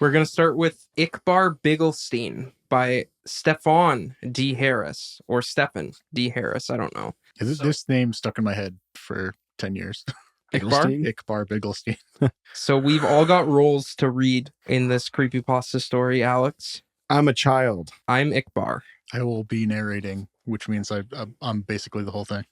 We're going to start with Ickbarr Bigelsteine by Stefan D. Harris, or Stephen D. Harris. I don't know. This name stuck in my head for 10 years. Ickbarr? Ickbarr Bigelsteine. So we've all got roles to read in this creepypasta story, Alex. I'm a child. I'm Ickbarr. I will be narrating, which means I'm basically the whole thing.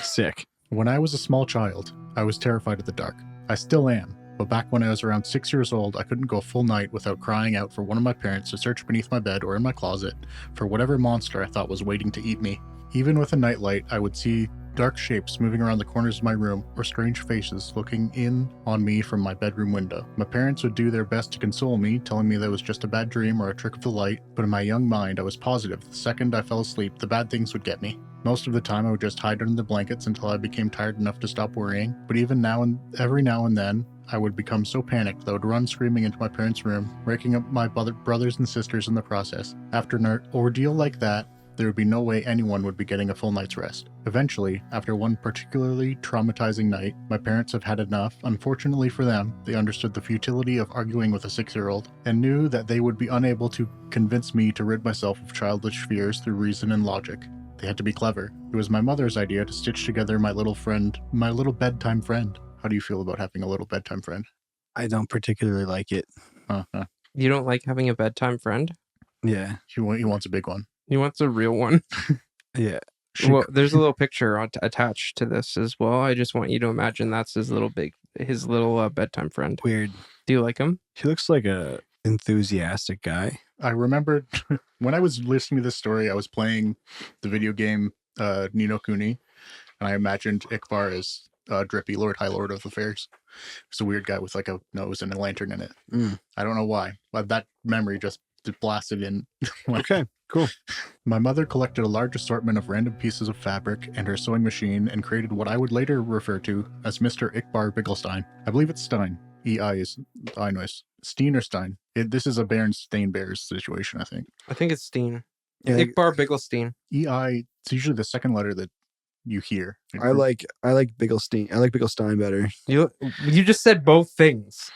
Sick. When I was a small child, I was terrified of the dark. I still am, but back when I was around 6 years old, I couldn't go a full night without crying out for one of my parents to search beneath my bed or in my closet for whatever monster I thought was waiting to eat me. Even with a nightlight, I would see dark shapes moving around the corners of my room or strange faces looking in on me from my bedroom window. My parents would do their best to console me, telling me that it was just a bad dream or a trick of the light, but in my young mind, I was positive the second I fell asleep, the bad things would get me. Most of the time, I would just hide under the blankets until I became tired enough to stop worrying, but even every now and then, I would become so panicked that I would run screaming into my parents' room, waking up my brothers and sisters in the process. After an ordeal like that, there would be no way anyone would be getting a full night's rest. Eventually, after one particularly traumatizing night, my parents have had enough. Unfortunately for them, they understood the futility of arguing with a 6-year-old and knew that they would be unable to convince me to rid myself of childish fears through reason and logic. They had to be clever. It was my mother's idea to stitch together my little bedtime friend. How do you feel about having a little bedtime friend? I don't particularly like it. You don't like having a bedtime friend? Yeah. He wants a big one. He wants a real one. Yeah. Well, there's a little picture attached to this as well. I just want you to imagine that's his little bedtime friend. Weird. Do you like him? He looks like a enthusiastic guy. I remembered when I was listening to this story, I was playing the video game Ni no Kuni, and I imagined Ickbarr as Drippy, High Lord of Affairs. It's a weird guy with like a nose and a lantern in it. I don't know why, but that memory just blasted in. Okay, cool. My mother collected a large assortment of random pieces of fabric and her sewing machine and created what I would later refer to as Mr. Ickbarr Bigelsteine. I believe it's Stein. EI is eye noise. Steen or Stein? This is a Berenstain Bears situation, I think. I think it's Steen. Yeah, Ickbarr Bigelsteine. EI, it's usually the second letter that you hear. I like Bigelstein. I like Bigelstein better. You just said both things.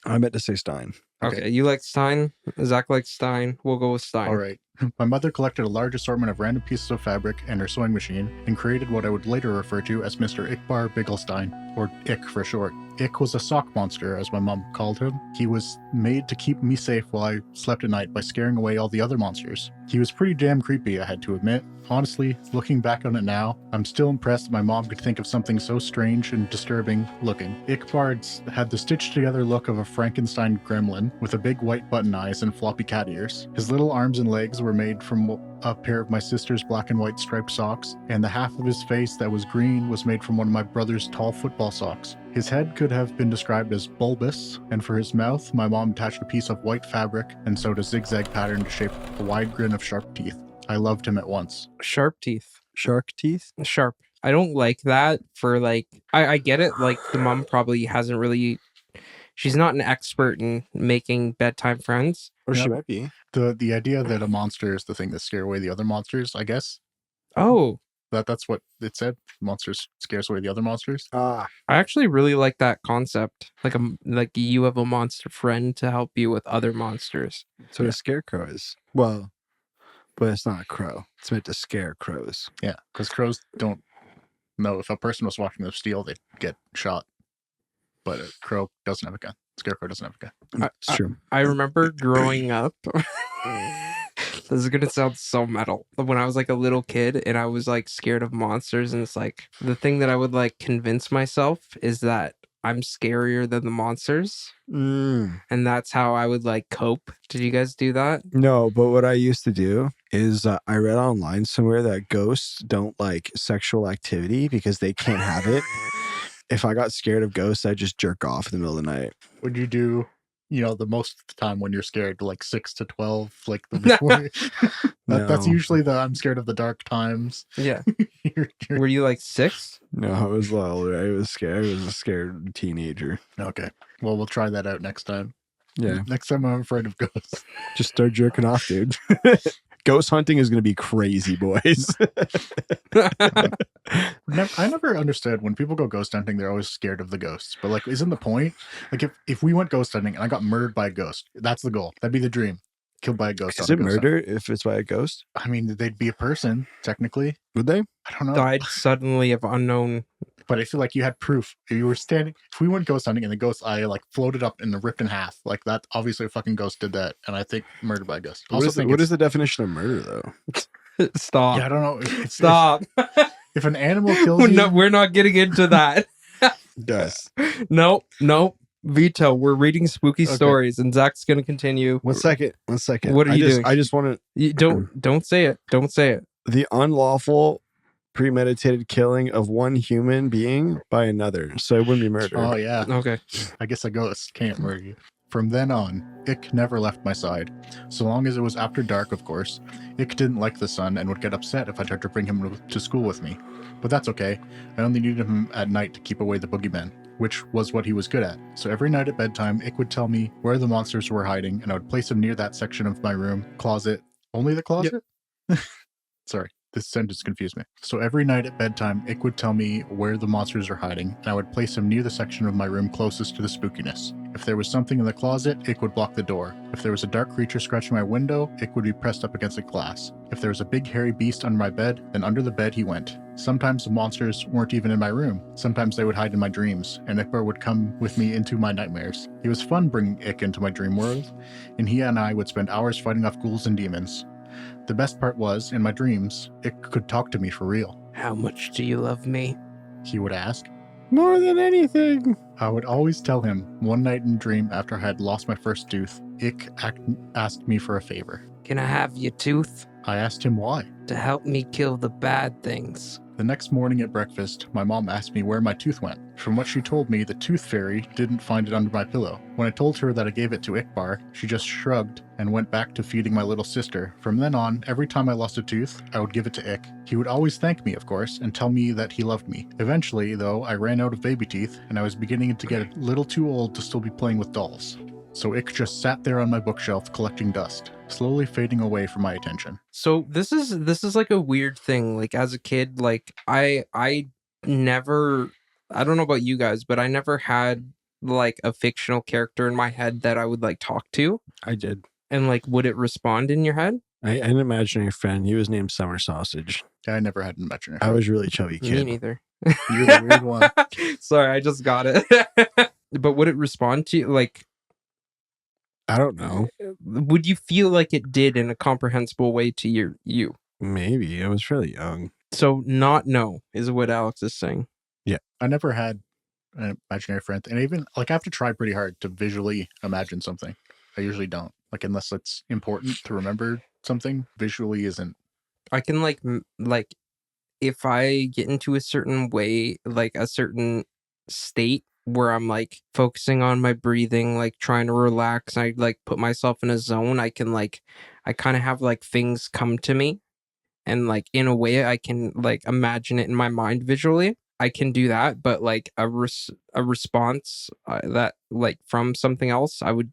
I meant to say Stein. Okay, you like Stein. Zack likes Stein. We'll go with Stein. All right. My mother collected a large assortment of random pieces of fabric and her sewing machine and created what I would later refer to as Mr. Ickbarr Bigelsteine, or Ick for short. Ick was a sock monster, as my mom called him. He was made to keep me safe while I slept at night by scaring away all the other monsters. He was pretty damn creepy, I had to admit. Honestly, looking back on it now, I'm still impressed that my mom could think of something so strange and disturbing looking. Ickbarr had the stitched together look of a Frankenstein gremlin with a big white button eyes and floppy cat ears. His little arms and legs were made from a pair of my sister's black and white striped socks, and the half of his face that was green was made from one of my brother's tall football socks. His head could have been described as bulbous, and for his mouth, my mom attached a piece of white fabric and sewed a zigzag pattern to shape a wide grin of sharp teeth. I loved him at once. Sharp teeth. Shark teeth? Sharp. I don't like that for like, I get it. Like the mom probably hasn't really, she's not an expert in making bedtime friends. Or Yep. she might be. The idea that a monster is the thing that scare away the other monsters, I guess. Oh, That's what it said. Monsters scares away the other monsters. I actually really like that concept. Like you have a monster friend to help you with other monsters. So a scarecrow is. Well, but it's not a crow. It's meant to scare crows. Yeah, because crows don't know if a person was watching them steal, they'd get shot. But a crow doesn't have a gun. Scarecrow doesn't have a gun. It's true. I remember growing up. This is gonna sound so metal. But when I was like a little kid and I was like scared of monsters, and it's like the thing that I would like convince myself is that I'm scarier than the monsters, and that's how I would like cope. Did you guys do that? No, but what I used to do is I read online somewhere that ghosts don't like sexual activity because they can't have it. If I got scared of ghosts, I'd just jerk off in the middle of the night. Would you do, the most of the time when you're scared, like 6 to 12, like the before? That's No. usually the I'm scared of the dark times. Yeah. You're- Were you like 6? No, I was a little older. I was scared. I was a scared teenager. Okay. Well, we'll try that out next time. Yeah. Next time I'm afraid of ghosts. Just start jerking off, dude. Ghost hunting is going to be crazy, boys. I never understood when people go ghost hunting, they're always scared of the ghosts. But like, isn't the point? Like, if we went ghost hunting and I got murdered by a ghost, that's the goal. That'd be the dream. Killed by a ghost. Is it murder if it's by a ghost? I mean, they'd be a person, technically. Would they? I don't know. Died suddenly of unknown. But I feel like you had proof. If you were standing, if we went ghost hunting and the ghost eye like floated up and ripped in half, like that, obviously a fucking ghost did that. And I think murdered by a ghost. What is the definition of murder, though? Stop. Yeah, I don't know. Stop. If an animal kills you. No, we're not getting into that. Yes. Nope. Veto. We're reading spooky stories, and Zach's gonna continue. One second. What are you doing? I just want to. Don't say it. Don't say it. The unlawful, premeditated killing of one human being by another. So it wouldn't be murder. Oh yeah. Okay. I guess a ghost can't murder you. From then on, Ick never left my side. So long as it was after dark, of course. Ick didn't like the sun and would get upset if I tried to bring him to school with me. But that's okay. I only needed him at night to keep away the boogeymen, which was what he was good at. So every night at bedtime, Ick would tell me where the monsters were hiding, and I would place him near that section of my room, closet. Only the closet? Yep. Sorry. This sentence confused me. So every night at bedtime, Ick would tell me where the monsters are hiding, and I would place him near the section of my room closest to the spookiness. If there was something in the closet, Ick would block the door. If there was a dark creature scratching my window, Ick would be pressed up against the glass. If there was a big hairy beast under my bed, then under the bed he went. Sometimes the monsters weren't even in my room. Sometimes they would hide in my dreams, and Ickbarr would come with me into my nightmares. It was fun bringing Ick into my dream world, and he and I would spend hours fighting off ghouls and demons. The best part was, in my dreams, Ick could talk to me for real. How much do you love me? He would ask. More than anything. I would always tell him. One night in a dream after I had lost my first tooth, Ick asked me for a favor. Can I have your tooth? I asked him why. To help me kill the bad things. The next morning at breakfast, my mom asked me where my tooth went. From what she told me, the tooth fairy didn't find it under my pillow. When I told her that I gave it to Ickbarr, she just shrugged and went back to feeding my little sister. From then on, every time I lost a tooth, I would give it to Ick. He would always thank me, of course, and tell me that he loved me. Eventually, though, I ran out of baby teeth, and I was beginning to get a little too old to still be playing with dolls. So Ick just sat there on my bookshelf collecting dust, slowly fading away from my attention. So this is like a weird thing. Like as a kid, like I never, I don't know about you guys, but I never had like a fictional character in my head that I would like talk to. I did. And like, would it respond in your head? I had an imaginary friend. He was named Summer Sausage. I never had an imaginary friend. I was a really chubby kid. Me neither. You're the weird one. Sorry, I just got it. But would it respond to you? Like, I don't know. Would you feel like it did in a comprehensible way to you? Maybe. I was really young. So not no is what Alex is saying. Yeah. I never had an imaginary friend. And even like I have to try pretty hard to visually imagine something. I usually don't. Like unless it's important to remember something, visually isn't. I can like if I get into a certain way, like a certain state where I'm like focusing on my breathing, like trying to relax, I like put myself in a zone, I can like, I kind of have like things come to me and like in a way I can like imagine it in my mind visually. I can do that, but like a response that like from something else, I would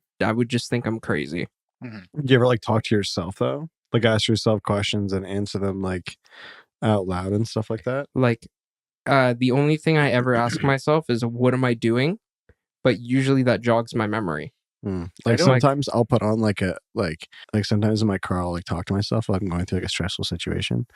just think I'm crazy. Mm-hmm. Do you ever like talk to yourself though? Like ask yourself questions and answer them like out loud and stuff like that? Like the only thing I ever ask myself is what am I doing? But usually that jogs my memory. Like sometimes I'll put on like sometimes in my car I'll like talk to myself while I'm going through like a stressful situation.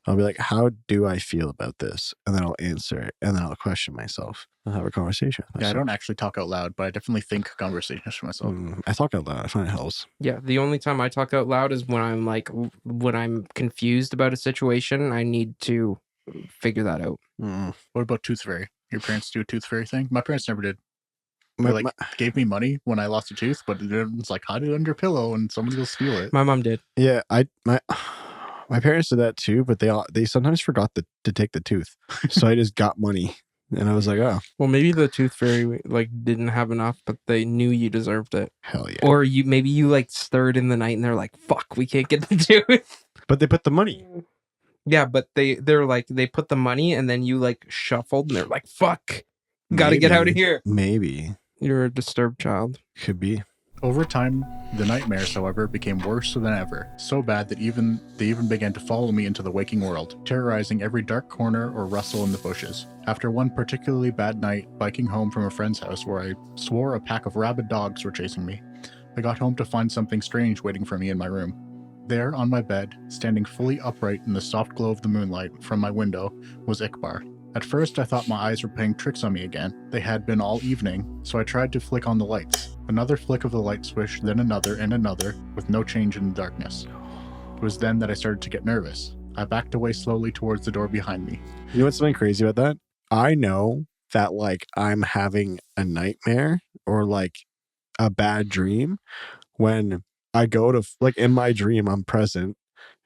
I'll be like, how do I feel about this? And then I'll answer it and then I'll question myself. I'll have a conversation with myself. Yeah, I don't actually talk out loud, but I definitely think conversations for myself. I talk out loud. I find it helps. Yeah, the only time I talk out loud is when I'm confused about a situation. I need to figure that out. What about Tooth Fairy? Your parents do a Tooth Fairy thing? My parents never did. They gave me money when I lost a tooth, but it was like hide it under your pillow and somebody will steal it. My mom did. Yeah, my parents did that too, but they sometimes forgot to take the tooth, so I just got money, and I was like, oh, well, maybe the Tooth Fairy like didn't have enough, but they knew you deserved it. Hell yeah. Or maybe you like stirred in the night and they're like, fuck, we can't get the tooth. But they put the money. Yeah, but they're like they put the money and then you like shuffled and they're like, fuck, gotta get out of here. Maybe. You're a disturbed child. Could be. Over time, the nightmares, however, became worse than ever, so bad that they even began to follow me into the waking world, terrorizing every dark corner or rustle in the bushes. After one particularly bad night, biking home from a friend's house where I swore a pack of rabid dogs were chasing me, I got home to find something strange waiting for me in my room. There, on my bed, standing fully upright in the soft glow of the moonlight from my window, was Ickbarr. At first, I thought my eyes were playing tricks on me again. They had been all evening, so I tried to flick on the lights. Another flick of the light switch, then another and another, with no change in the darkness. It was then that I started to get nervous. I backed away slowly towards the door behind me. You know what's something crazy about that? I know that like I'm having a nightmare or like a bad dream when I go to like in my dream, I'm present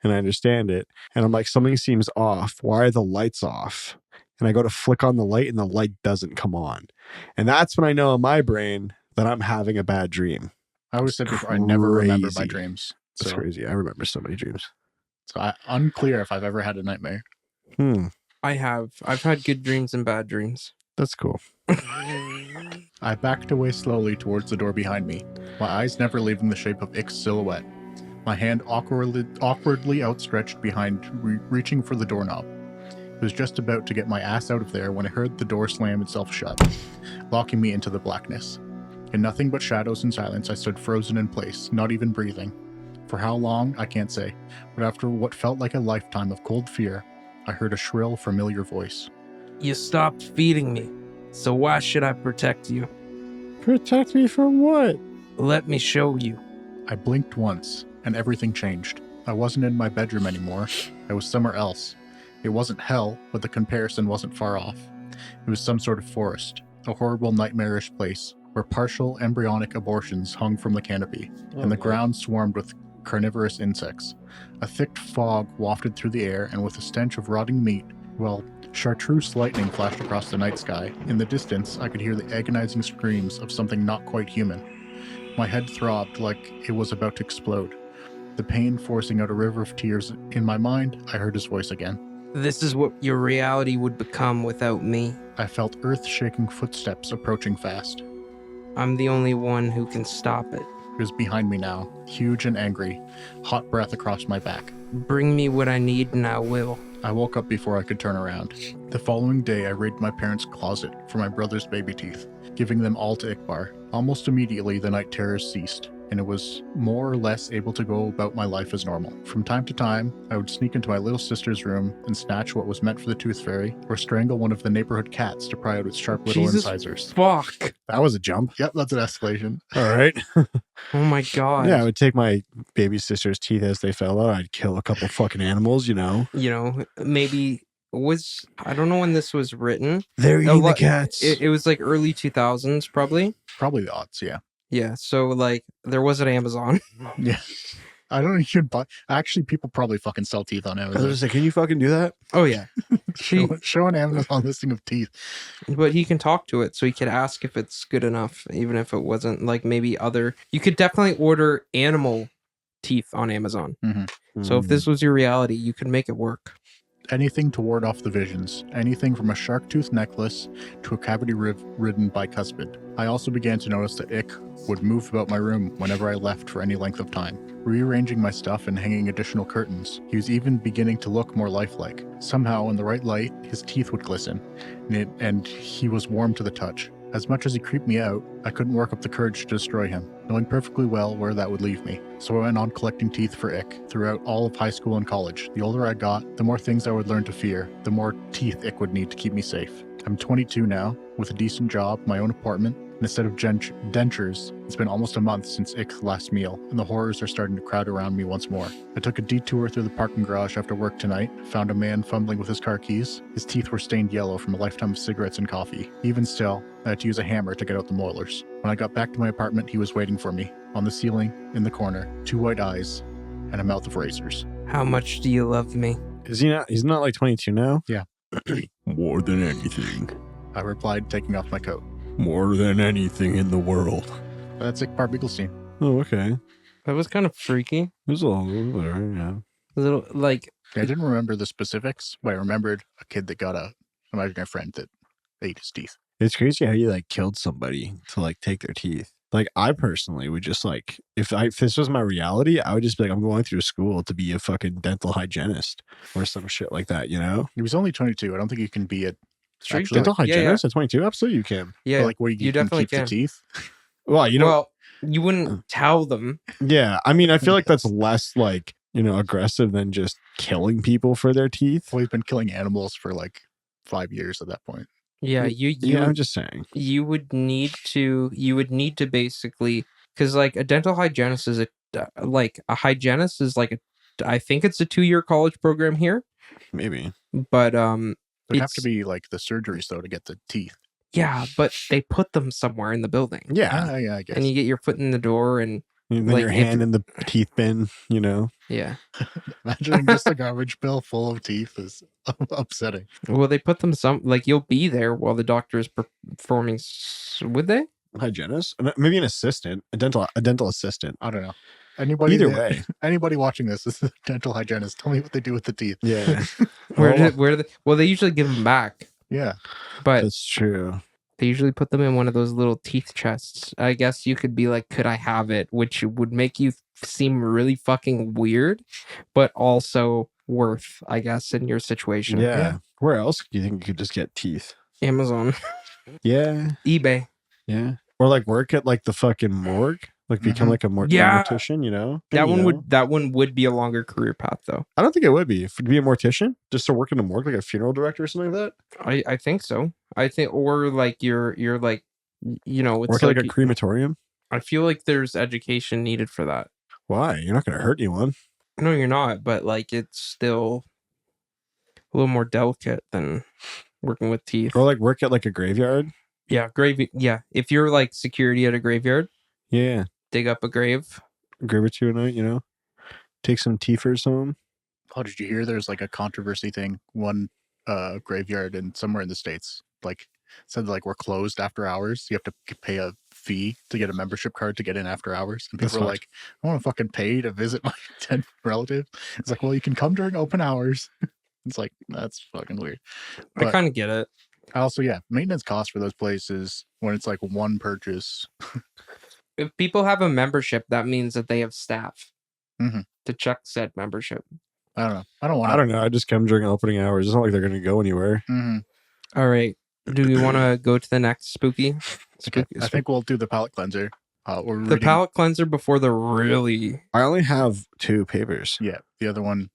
and I understand it. And I'm like, something seems off. Why are the lights off? And I go to flick on the light and the light doesn't come on. And that's when I know in my brain that I'm having a bad dream. I always said before, I never remember my Crazy. dreams. That's crazy. I remember so many dreams. So unclear if I've ever had a nightmare. I have. I've had good dreams and bad dreams. That's cool. I backed away slowly towards the door behind me, my eyes never leaving the shape of Ick's silhouette. My hand awkwardly outstretched behind, reaching for the doorknob. I was just about to get my ass out of there when I heard the door slam itself shut, locking me into the blackness. In nothing but shadows and silence, I stood frozen in place, not even breathing. For how long, I can't say, but after what felt like a lifetime of cold fear, I heard a shrill, familiar voice. You stopped feeding me, so why should I protect you? Protect me from what? Let me show you. I blinked once, and everything changed. I wasn't in my bedroom anymore. I was somewhere else. It wasn't hell, but the comparison wasn't far off. It was some sort of forest, a horrible nightmarish place, where partial embryonic abortions hung from the canopy, and the ground swarmed with carnivorous insects. A thick fog wafted through the air, and with a stench of rotting meat, chartreuse lightning flashed across the night sky. In the distance, I could hear the agonizing screams of something not quite human. My head throbbed like it was about to explode. The pain forcing out a river of tears. In my mind, I heard his voice again. This is what your reality would become without me. I felt earth-shaking footsteps approaching fast. I'm the only one who can stop it. It was behind me now, huge and angry, hot breath across my back. Bring me what I need and I will. I woke up before I could turn around. The following day, I raided my parents' closet for my brother's baby teeth, giving them all to Ickbarr. Almost immediately, the night terrors ceased, and it was more or less able to go about my life as normal. From time to time, I would sneak into my little sister's room and snatch what was meant for the tooth fairy, or strangle one of the neighborhood cats to pry out its sharp little incisors. Fuck. That was a jump. Yep, that's an escalation. All right. Oh my god. Yeah, I would take my baby sister's teeth as they fell out. I'd kill a couple fucking animals, You know, maybe I don't know when this was written. They're eating the cats. It was like early 2000s, probably. Probably the odds, yeah. Yeah, so like there was an Amazon. Yeah. I don't even buy. Actually, people probably fucking sell teeth on I was Amazon. just like, can you fucking do that? Oh yeah. Show an Amazon listing of teeth. But he can talk to it, so he could ask if it's good enough, even if it wasn't like maybe other. You could definitely order animal teeth on Amazon. Mm-hmm. So if this was your reality, you could make it work. Anything to ward off the visions. Anything from a shark tooth necklace to a cavity-ridden bicuspid. I also began to notice that Ick would move about my room whenever I left for any length of time, rearranging my stuff and hanging additional curtains. He was even beginning to look more lifelike. Somehow, in the right light, his teeth would glisten, and he was warm to the touch. As much as he creeped me out, I couldn't work up the courage to destroy him, knowing perfectly well where that would leave me. So I went on collecting teeth for Ick throughout all of high school and college. The older I got, the more things I would learn to fear, the more teeth Ick would need to keep me safe. I'm 22 now, with a decent job, my own apartment, and a set of dentures. It's been almost a month since Ick's last meal, and the horrors are starting to crowd around me once more. I took a detour through the parking garage after work tonight, found a man fumbling with his car keys. His teeth were stained yellow from a lifetime of cigarettes and coffee. Even still, I had to use a hammer to get out the molars. When I got back to my apartment, he was waiting for me. On the ceiling, in the corner, 2 white eyes, and a mouth of razors. How much do you love me? Is he not? He's not like 22 now? Yeah. More than anything. I replied, taking off my coat. More than anything in the world. That's Ickbarr Bigelsteine. Oh, okay. That was kind of freaky. It was a little better, yeah. A little like I didn't remember the specifics, but I remembered a kid that got a imaginary friend that ate his teeth. It's crazy how you like killed somebody to like take their teeth. Like, I personally would just like, if this was my reality, I would just be like, I'm going through school to be a fucking dental hygienist or some shit like that, you know? He was only 22. I don't think you can be a Sure you actually can. Dental Yeah, hygienist at 22? Absolutely you can. Yeah, like where you can definitely keep the teeth. Well, you know, well, you wouldn't tell them. yeah. I mean, I feel like that's Yes. less like, you know, aggressive than just killing people for their teeth. Well, we've been killing animals for like 5 years at that point. Yeah, Yeah, I'm just saying. you would need to basically, because like a dental hygienist is like a hygienist is like I think it's a 2-year college program here, Maybe. but There'd have to it's- be like the surgeries though to get the teeth. yeah, but they put them somewhere in the building. Yeah. Yeah, I guess. And you get your foot in the door, and And then like, your if- hand in the teeth bin, you know? yeah. Imagining just a garbage bill full of teeth is upsetting. Well, they put them like you'll be there while the doctor is performing. Would they? Hygienist? Maybe an assistant, a dental assistant. I don't know. Anybody Either way. anybody watching this is a dental hygienist. Tell me what they do with the teeth. Yeah. Well, they usually give them back, Yeah. but That's true. they usually put them in one of those little teeth chests. I guess you could be like, could I have it? Which would make you seem really fucking weird, but also worth, I guess, in your situation. Yeah. Where else do you think you could just get teeth? Amazon, Yeah. eBay. Yeah. Or like work at like the fucking morgue. Like become Mhm. like a Yeah. mortician, you know? That You one know? would be a longer career path, though. I don't think it would be. If to be a mortician, just to work in a morgue, like a funeral director or something like that. I think so. I think, or like you're like, you know, it's Work at like a crematorium. I feel like there's education needed for that. Why? You're not going to hurt anyone. No, you're not, but like it's still a little more delicate than working with teeth. Or like work at like a graveyard. Yeah, yeah. If you're like security at a graveyard, Yeah. dig up a grave. A grave or two a night, you know? Take some teethers home. Oh, did you hear there's like a controversy thing? One graveyard in somewhere in the States like said like we're closed after hours. You have to pay a fee to get a membership card to get in after hours. And That's people are fucked. like, I want to fucking pay to visit my dead relative. It's like, well, you can come during open hours. It's like, that's fucking weird. I But kind of get it. also, yeah, maintenance costs for those places when it's like one purchase. If people have a membership, that means that they have staff Mhm. to check said membership. I don't know. I don't want I don't know. I just come during opening hours. It's not like they're going to go anywhere. All right. Do we want to go to the next spooky? Okay. I think we'll do the palate cleanser. We're the reading, palate cleanser before the really. I only have 2 papers. Yeah, the other one.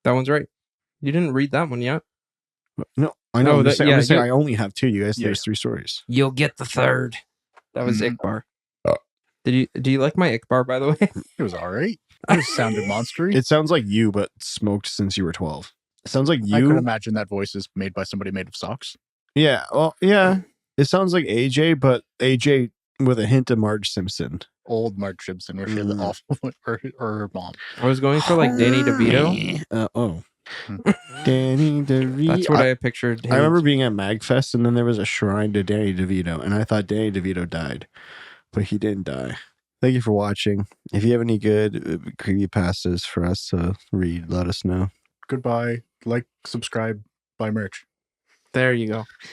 That one's right. You didn't read that one yet. No, I know. No, I'm just saying, yeah, I'm just saying you- I only have 2. You guys, Yeah. there's 3 stories. You'll get the third. That was Mhm. Ickbarr. Do you like my Ickbarr, by the way? It was all right. It sounded monstery. It sounds like you, but smoked since you were 12. It sounds like I could you. imagine that voice is made by somebody made of socks. Yeah. Well, yeah. It sounds like AJ, but AJ with a hint of Marge Simpson. Old Marge Simpson, where she had the awful, or her mom. I was going for like Danny DeVito. Oh. Hmm. Danny DeVito. That's what I pictured. I remember being at MagFest, and then there was a shrine to Danny DeVito, and I thought Danny DeVito died, but he didn't die. Thank you for watching. If you have any good creepypastas for us to read, let us know. Goodbye. Like, subscribe, buy merch. There you go.